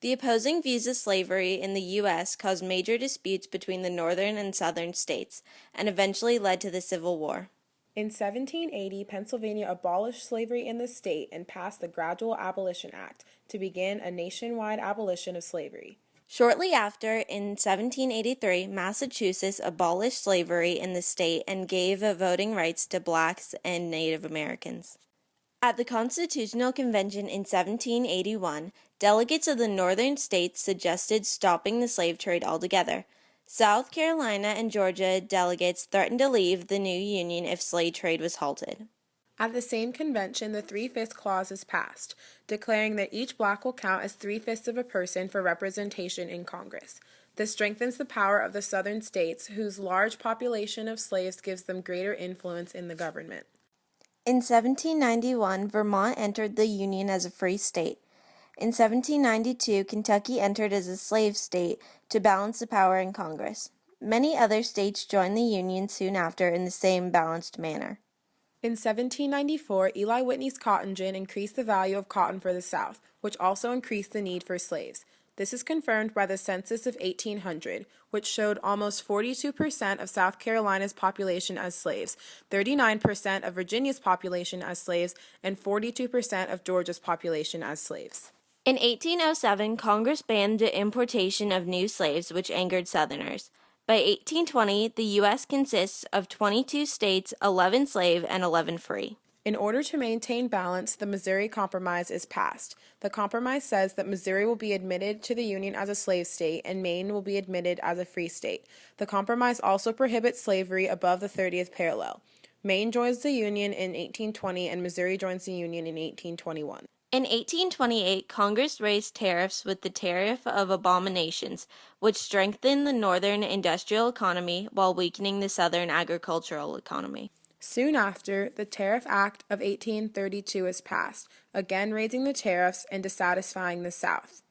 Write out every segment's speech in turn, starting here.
The opposing views of slavery in the U.S. caused major disputes between the northern and southern states, and eventually led to the Civil War. In 1780, Pennsylvania abolished slavery in the state and passed the Gradual Abolition Act to begin a nationwide abolition of slavery. Shortly after, in 1783, Massachusetts abolished slavery in the state and gave voting rights to blacks and Native Americans. At the Constitutional Convention in 1781, delegates of the northern states suggested stopping the slave trade altogether. South Carolina and Georgia delegates threatened to leave the new Union if slave trade was halted. At the same convention, the 3/5 clause is passed, declaring that each black will count as 3/5 of a person for representation in Congress. This strengthens the power of the southern states, whose large population of slaves gives them greater influence in the government. In 1791, Vermont entered the Union as a free state. In 1792, Kentucky entered as a slave state to balance the power in Congress. Many other states joined the Union soon after in the same balanced manner. In 1794, Eli Whitney's cotton gin increased the value of cotton for the South, which also increased the need for slaves. This is confirmed by the census of 1800, which showed almost 42% of South Carolina's population as slaves, 39% of Virginia's population as slaves, and 42% of Georgia's population as slaves. In 1807, Congress banned the importation of new slaves, which angered Southerners. By 1820, the U.S. consists of 22 states, 11 slave, and 11 free. In order to maintain balance, the Missouri Compromise is passed. The compromise says that Missouri will be admitted to the Union as a slave state and Maine will be admitted as a free state. The compromise also prohibits slavery above the 30th parallel. Maine joins the Union in 1820 and Missouri joins the Union in 1821. In 1828, Congress raised tariffs with the Tariff of Abominations, which strengthened the northern industrial economy while weakening the southern agricultural economy. Soon after, the Tariff Act of 1832 is passed, again raising the tariffs and dissatisfying the South.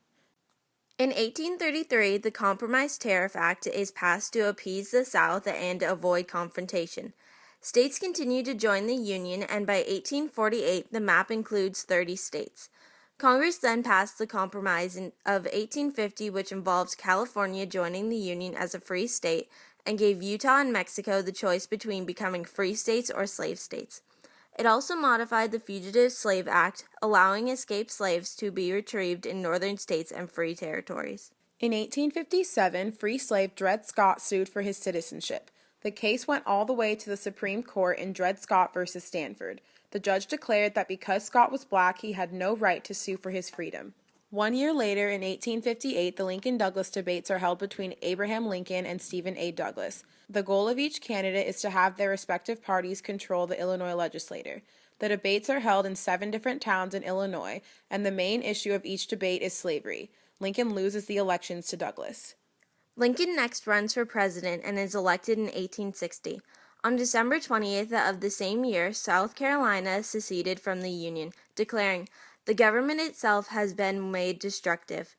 In 1833, the Compromise Tariff Act is passed to appease the South and avoid confrontation. States continue to join the Union, and by 1848, the map includes 30 states. Congress then passed the Compromise of 1850, which involves California joining the Union as a free state, and gave Utah and Mexico the choice between becoming free states or slave states. It also modified the Fugitive Slave Act, allowing escaped slaves to be retrieved in northern states and free territories. In 1857, free slave Dred Scott sued for his citizenship. The case went all the way to the Supreme Court in Dred Scott v. Stanford. The judge declared that because Scott was black, he had no right to sue for his freedom. 1 year later, in 1858, the Lincoln-Douglas debates are held between Abraham Lincoln and Stephen A. Douglas. The goal of each candidate is to have their respective parties control the Illinois legislature. The debates are held in 7 different towns in Illinois, and the main issue of each debate is slavery. Lincoln loses the elections to Douglas. Lincoln next runs for president and is elected in 1860. On December 20th of the same year, South Carolina seceded from the Union, declaring, "The government itself has been made destructive."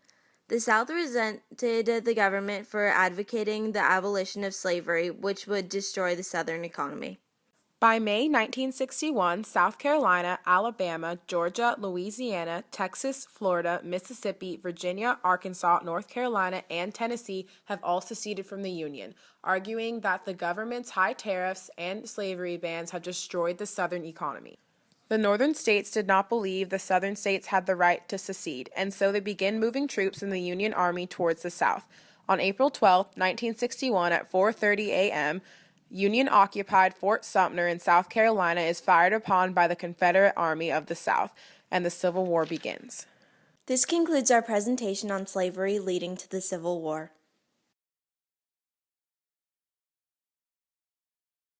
The South resented the government for advocating the abolition of slavery, which would destroy the Southern economy. By May 1961, South Carolina, Alabama, Georgia, Louisiana, Texas, Florida, Mississippi, Virginia, Arkansas, North Carolina, and Tennessee have all seceded from the Union, arguing that the government's high tariffs and slavery bans have destroyed the Southern economy. The northern states did not believe the southern states had the right to secede, and so they began moving troops in the Union Army towards the South. On April 12, 1961, at 4:30 a.m., Union-occupied Fort Sumter in South Carolina is fired upon by the Confederate Army of the South, and the Civil War begins. This concludes our presentation on slavery leading to the Civil War.